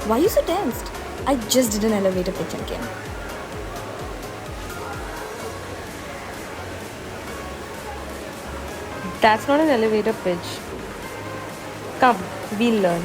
Why are you so tensed? I just did an elevator pitch again. That's not an elevator pitch. Come, we'll learn.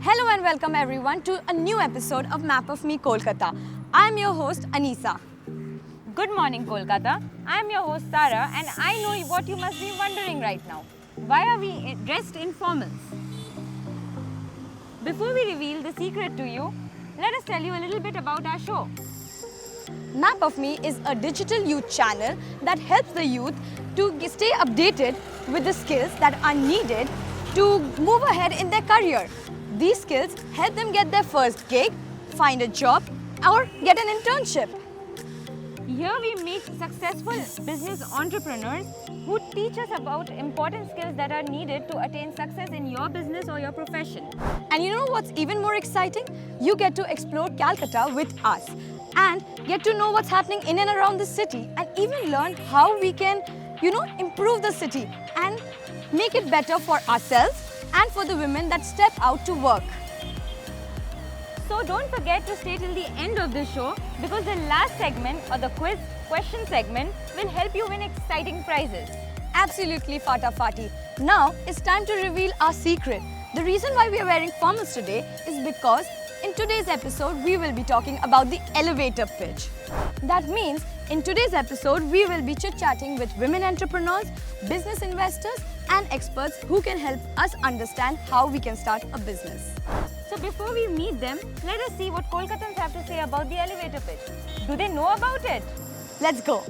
Hello and welcome everyone to a new episode of Map of Me Kolkata. I'm your host Anisa. Good morning, Kolkata. I'm your host, Sara, and I know what you must be wondering right now. Why are we dressed in formals? Before we reveal the secret to you, let us tell you a little bit about our show. Map of Me is a digital youth channel that helps the youth to stay updated with the skills that are needed to move ahead in their career. These skills help them get their first gig, find a job, or get an internship. Here we meet successful business entrepreneurs who teach us about important skills that are needed to attain success in your business or your profession. And you know what's even more exciting? You get to explore Calcutta with us and get to know what's happening in and around the city and even learn how we can, improve the city and make it better for ourselves and for the women that step out to work. So don't forget to stay till the end of the show because the last segment or the quiz question segment will help you win exciting prizes. Absolutely Fata Fati. Now it's time to reveal our secret. The reason why we are wearing formals today is because in today's episode we will be talking about the elevator pitch. That means in today's episode we will be chit-chatting with women entrepreneurs, business investors and experts who can help us understand how we can start a business. So before we meet them, let us see what Kolkatans have to say about the elevator pitch. Do they know about it? Let's go.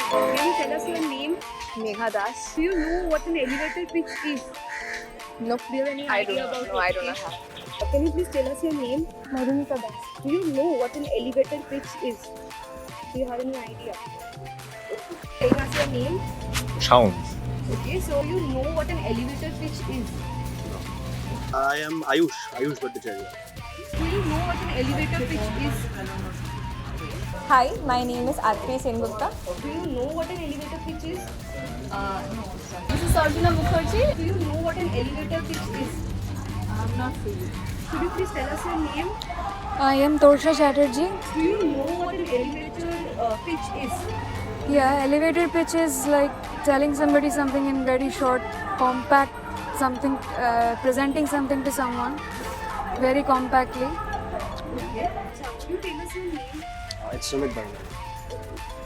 Can you tell us your name? Megha Das. Do you know what an elevator pitch is? Nope. Do you have any I don't idea know. about No, it? I do not have. Can you please tell us your name? Madhumika Das. Do you know what an elevator pitch is? Do you have any idea? Tell us your name. Sounds. Okay, so you know what an elevator pitch is. I am Ayush Bhattacharya. Do you know what an elevator pitch is? Hi, my name is Arpi Sengupta. Do you know what an elevator pitch is? This is Sarjuna Mukherjee. Do you know what an elevator pitch is? I'm not free. Could you please tell us your name? I am Torsha Chatterjee. Do you know what an elevator pitch is? Yeah, elevator pitch is like telling somebody something in very short, compact, something, presenting something to someone very compactly. Okay. Could you tell us your name? It's Sumit Bangal.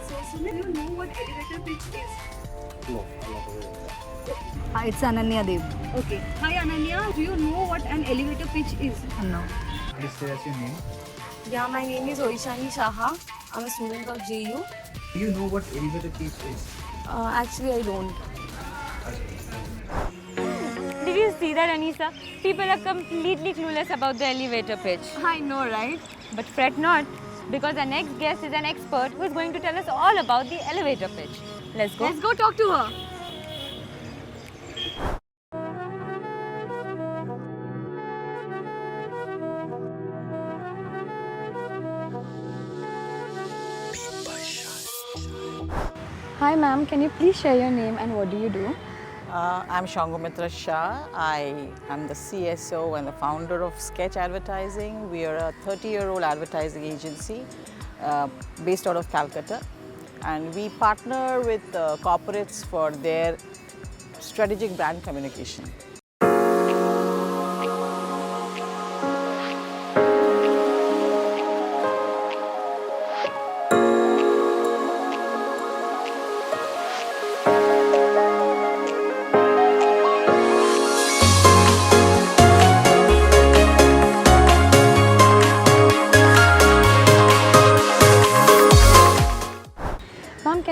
So, Sumit, do you know what elevator pitch is? No, I'm not aware of that. Hi, it's Ananya Dev. Okay. Hi Ananya, do you know what an elevator pitch is? No. Please tell us your name. Yeah, my name is Oishani Saha. I'm a student of JU. Do you know what elevator pitch is? Actually, I don't. Did you see that, Anisa? People are completely clueless about the elevator pitch. I know, right? But fret not, because our next guest is an expert who is going to tell us all about the elevator pitch. Let's go. Let's go talk to her. Hi ma'am, can you please share your name and what do you do? I'm Shangomitra Shah. I am the CSO and the founder of Sketch Advertising. We are a 30-year-old advertising agency based out of Calcutta. And we partner with corporates for their strategic brand communication.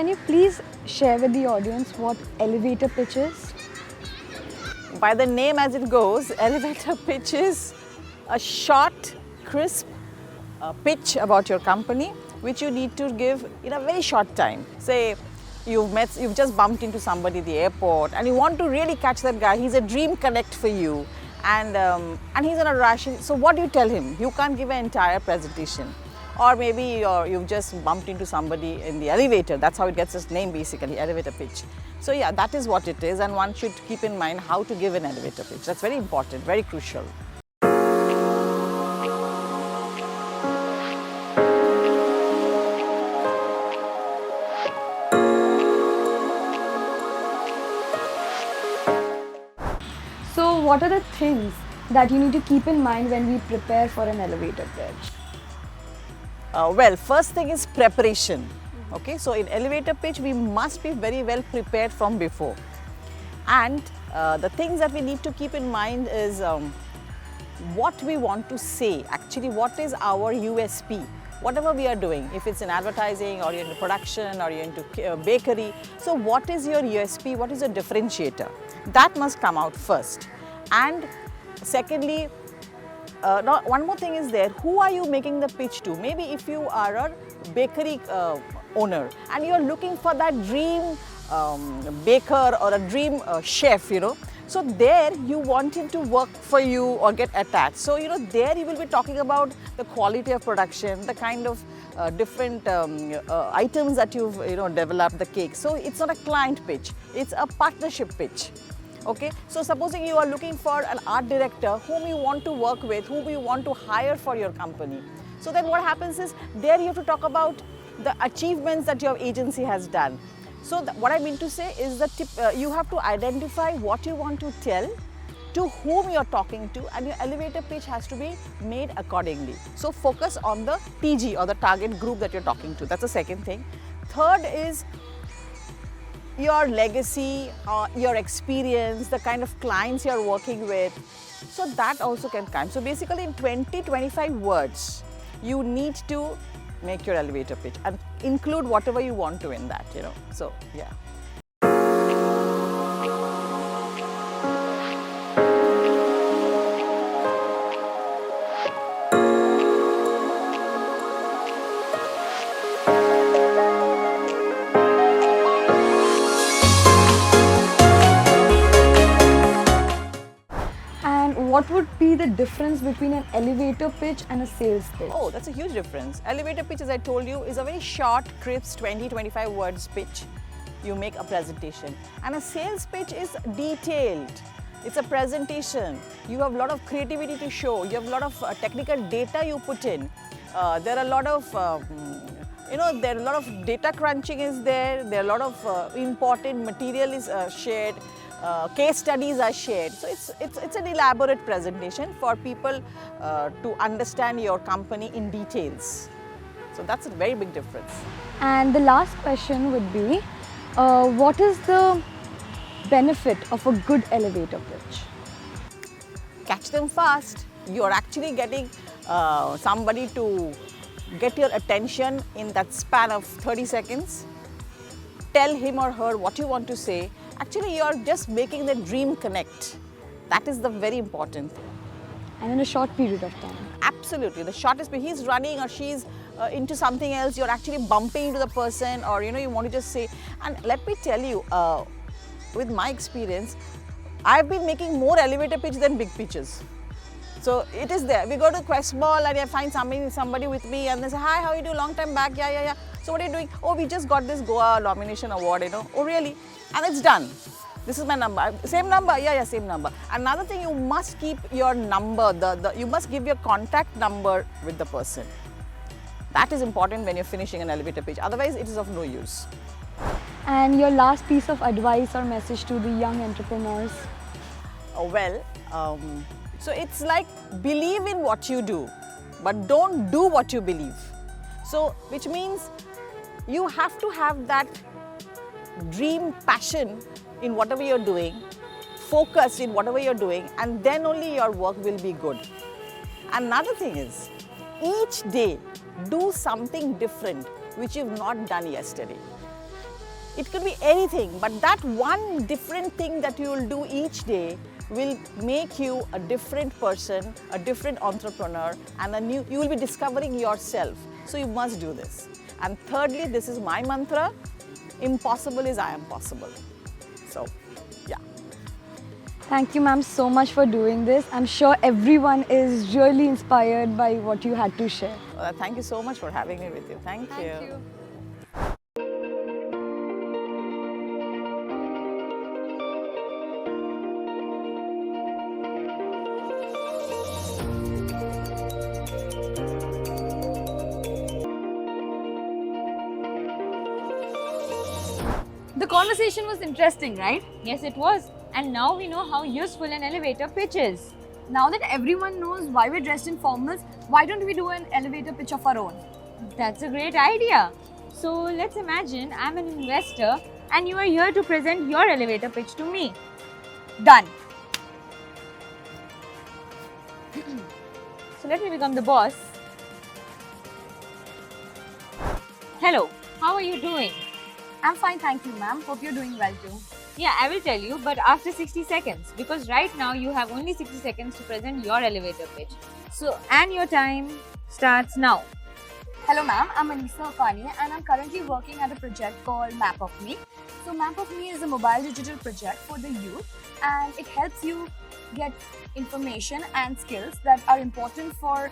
can you please share with the audience what elevator pitch is? By the name as it goes, elevator pitch is a short, crisp pitch about your company, which you need to give in a very short time. Say you've just bumped into somebody at the airport and you want to really catch that guy. He's a dream connect for you, and he's in a rush. So what do you tell him? You can't give an entire presentation. Or maybe you've just bumped into somebody in the elevator. That's how it gets its name, basically, elevator pitch. So yeah, that is what it is, and one should keep in mind how to give an elevator pitch. That's very important, very crucial. So what are the things that you need to keep in mind when we prepare for an elevator pitch? Well, first thing is preparation. Okay, so in elevator pitch, we must be very well prepared from before. And the things that we need to keep in mind is what we want to say. Actually, what is our USP? Whatever we are doing, if it's in advertising or you're into production or you're into bakery. So what is your USP? What is your differentiator? That must come out first. And secondly, one more thing is there, who are you making the pitch to? Maybe if you are a bakery owner and you're looking for that dream baker or a dream chef, so there you want him to work for you or get attached. So, there you will be talking about the quality of production, the kind of different items that you've developed, the cake. So it's not a client pitch, it's a partnership pitch. Okay, so supposing you are looking for an art director whom you want to work with, whom you want to hire for your company. So then what happens is, there you have to talk about the achievements that your agency has done. So what I mean to say is that you have to identify what you want to tell, to whom you're talking to, and your elevator pitch has to be made accordingly. So focus on the TG or the target group that you're talking to. That's the second thing. Third is your legacy, your experience, the kind of clients you're working with. So that also can come. So basically in 20-25 words, you need to make your elevator pitch and include whatever you want to in that, So yeah. What would be the difference between an elevator pitch and a sales pitch? Oh, that's a huge difference. Elevator pitch, as I told you, is a very short, crisp, 20-25 words pitch. You make a presentation. And a sales pitch is detailed. It's a presentation. You have a lot of creativity to show. You have a lot of technical data you put in. There are a lot of there are a lot of data crunching is there. There are a lot of important material is shared. Case studies are shared. So it's an elaborate presentation for people to understand your company in details. So that's a very big difference. And the last question would be, what is the benefit of a good elevator pitch? Catch them fast. You're actually getting somebody to get your attention in that span of 30 seconds. Tell him or her what you want to say. Actually, you're just making the dream connect. That is the very important thing. And in a short period of time. Absolutely. The shortest, he's running or she's into something else, you're actually bumping into the person, or you want to just say. And let me tell you, with my experience, I've been making more elevator pitch than big pitches. So it is there. We go to Quest Mall and I find somebody with me and they say, hi, how are you doing? Long time back. Yeah. So what are you doing? Oh, we just got this Goa nomination award, Oh, really? And it's done. This is my number. Same number? Yeah, same number. Another thing, you must keep your number. You must give your contact number with the person. That is important when you're finishing an elevator pitch. Otherwise, it is of no use. And your last piece of advice or message to the young entrepreneurs? So it's like, believe in what you do, but don't do what you believe. So, which means you have to have that dream passion in whatever you're doing, focus in whatever you're doing, and then only your work will be good. Another thing is, each day do something different which you've not done yesterday. It could be anything, but that one different thing that you will do each day will make you a different person, a different entrepreneur, and you will be discovering yourself. So you must do this. And thirdly, this is my mantra, impossible is I am possible. So, yeah. Thank you, ma'am, so much for doing this. I'm sure everyone is really inspired by what you had to share. Thank you so much for having me with you. Thank you. The conversation was interesting, right? Yes, it was. And now we know how useful an elevator pitch is. Now that everyone knows why we're dressed in formals, why don't we do an elevator pitch of our own? That's a great idea. So let's imagine I'm an investor and you are here to present your elevator pitch to me. Done. So let me become the boss. Hello, how are you doing? I'm fine, thank you, ma'am. Hope you're doing well too. Yeah, I will tell you, but after 60 seconds, because right now you have only 60 seconds to present your elevator pitch. So, and your time starts now. Hello, ma'am. I'm Anisa Akani and I'm currently working at a project called Map of Me. So, Map of Me is a mobile digital project for the youth and it helps you get information and skills that are important for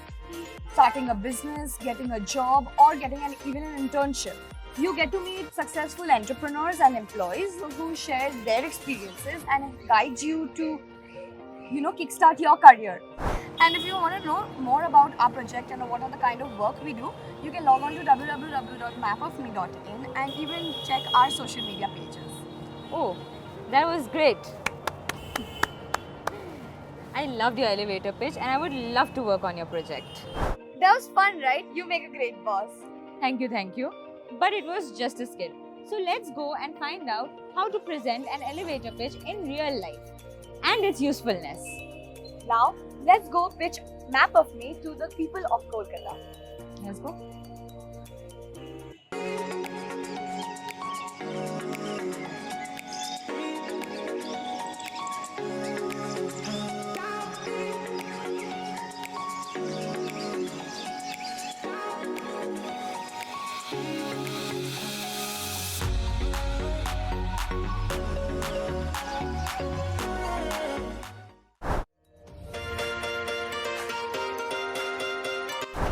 starting a business, getting a job, or getting even an internship. You get to meet successful entrepreneurs and employees who share their experiences and guide you to, kickstart your career. And if you want to know more about our project and what are the kind of work we do, you can log on to www.mapofme.in and even check our social media pages. Oh, that was great. I loved your elevator pitch and I would love to work on your project. That was fun, right? You make a great boss. Thank you, thank you. But it was just a skill. So let's go and find out how to present an elevator pitch in real life and its usefulness. Now, let's go pitch Map of Me to the people of Kolkata. Let's go.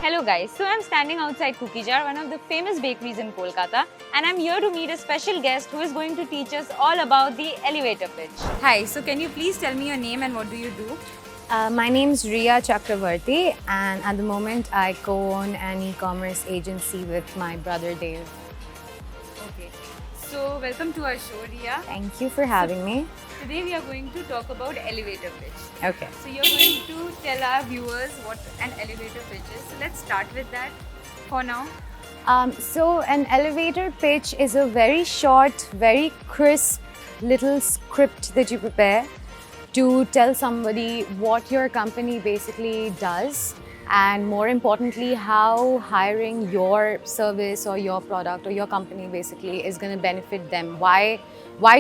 Hello guys, so I'm standing outside Cookie Jar, one of the famous bakeries in Kolkata, and I'm here to meet a special guest who is going to teach us all about the elevator pitch. Hi, so can you please tell me your name and what do you do? My name's Riya Chakravarti and at the moment I co-own an e-commerce agency with my brother Dave. Okay, so welcome to our show, Riya. Thank you for having me. Today we are going to talk about elevator pitch. Okay. So you're going to tell our viewers what an elevator pitch is. So let's start with that for now. So an elevator pitch is a very short, very crisp little script that you prepare to tell somebody what your company basically does and more importantly how hiring your service or your product or your company basically is going to benefit them. Why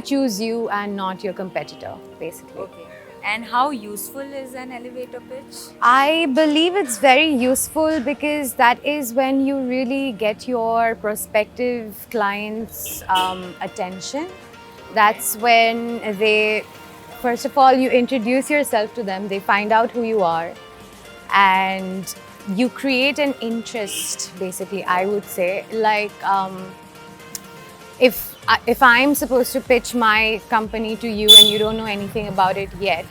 choose you and not your competitor basically. Okay. And how useful is an elevator pitch? I believe it's very useful because that is when you really get your prospective clients' attention. That's when first of all, you introduce yourself to them, they find out who you are, and you create an interest, basically, I would say. Like, if I'm supposed to pitch my company to you and you don't know anything about it yet.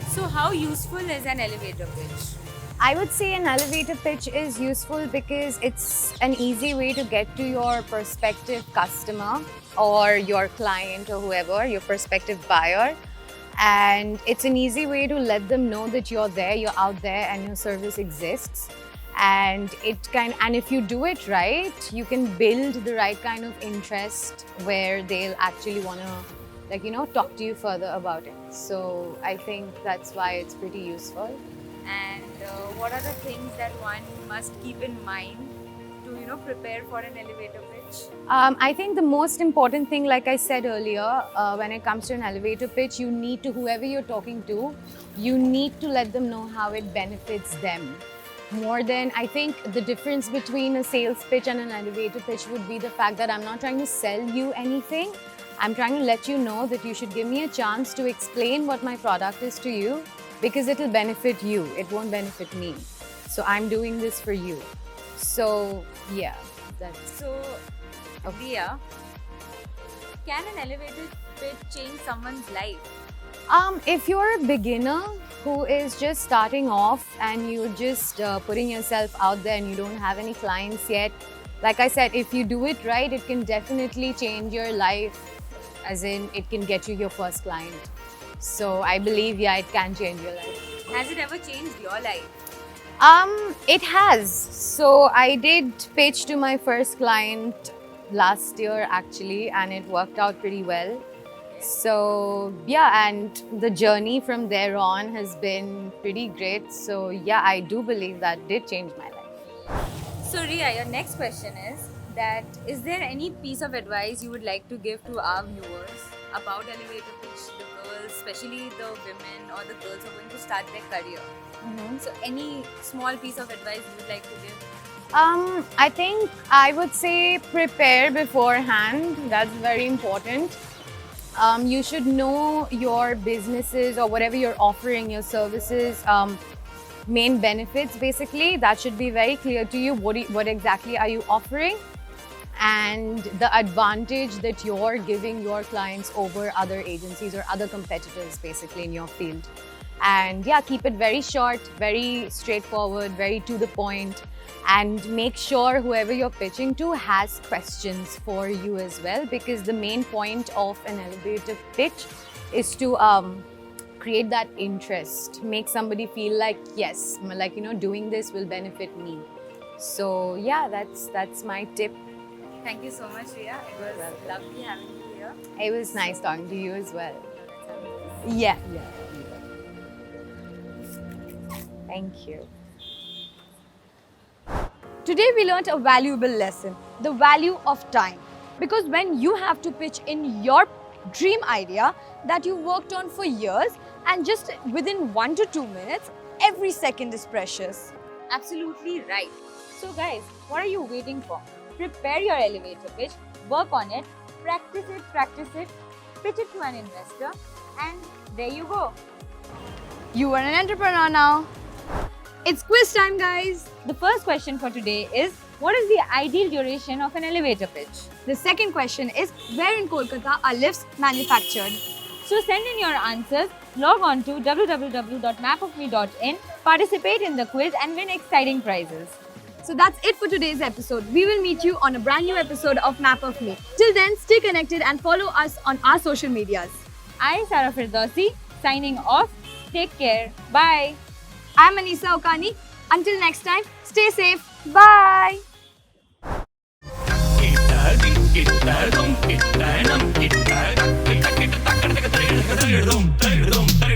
So how useful is an elevator pitch? I would say an elevator pitch is useful because it's an easy way to get to your prospective customer or your client or whoever, your prospective buyer. And it's an easy way to let them know that you're there, you're out there and your service exists. And if you do it right, you can build the right kind of interest where they'll actually want to talk to you further about it. So I think that's why it's pretty useful. And what are the things that one must keep in mind to prepare for an elevator pitch? I think the most important thing, like I said earlier, when it comes to an elevator pitch, you need to, whoever you're talking to, you need to let them know how it benefits them. More than, I think the difference between a sales pitch and an elevator pitch would be the fact that I'm not trying to sell you anything. I'm trying to let you know that you should give me a chance to explain what my product is to you, because it'll benefit you. It won't benefit me. So I'm doing this for you. So yeah, that's. So, Riya, can an elevator pitch change someone's life? If you're a beginner who is just starting off and you're just putting yourself out there and you don't have any clients yet, like I said, if you do it right, it can definitely change your life, as in it can get you your first client. So I believe, yeah, it can change your life. Has it ever changed your life? It has. So I did pitch to my first client last year actually, and it worked out pretty well. So yeah, and the journey from there on has been pretty great. So yeah, I do believe that did change my life. So Riya, your next question is that is there any piece of advice you would like to give to our viewers about elevator pitch, the girls, especially the women or the girls who are going to start their career? So any small piece of advice you would like to give? I think I would say prepare beforehand. That's very important. You should know your businesses or whatever you're offering, your services, main benefits basically. That should be very clear to you. What exactly are you offering? And the advantage that you're giving your clients over other agencies or other competitors basically in your field. And yeah, keep it very short, very straightforward, very to the point, and make sure whoever you're pitching to has questions for you as well, because the main point of an elevator pitch is to create that interest, make somebody feel like, yes, like, doing this will benefit me. So yeah, that's my tip. Thank you so much, Riya. It was lovely having you here. It was nice talking to you as well. Yeah. Thank you. Today we learnt a valuable lesson, the value of time. Because when you have to pitch in your dream idea that you worked on for years, and just within 1 to 2 minutes, every second is precious. Absolutely right. So guys, what are you waiting for? Prepare your elevator pitch, work on it, practice it, pitch it to an investor, and there you go. You are an entrepreneur now. It's quiz time, guys. The first question for today is, what is the ideal duration of an elevator pitch? The second question is, where in Kolkata are lifts manufactured? So send in your answers, log on to www.mapofme.in, participate in the quiz and win exciting prizes. So that's it for today's episode. We will meet you on a brand new episode of Map of Me. Till then, stay connected and follow us on our social medias. I'm Sarah Firdausi, signing off. Take care. Bye. I'm Anisa Okani. Until next time, stay safe. Bye. It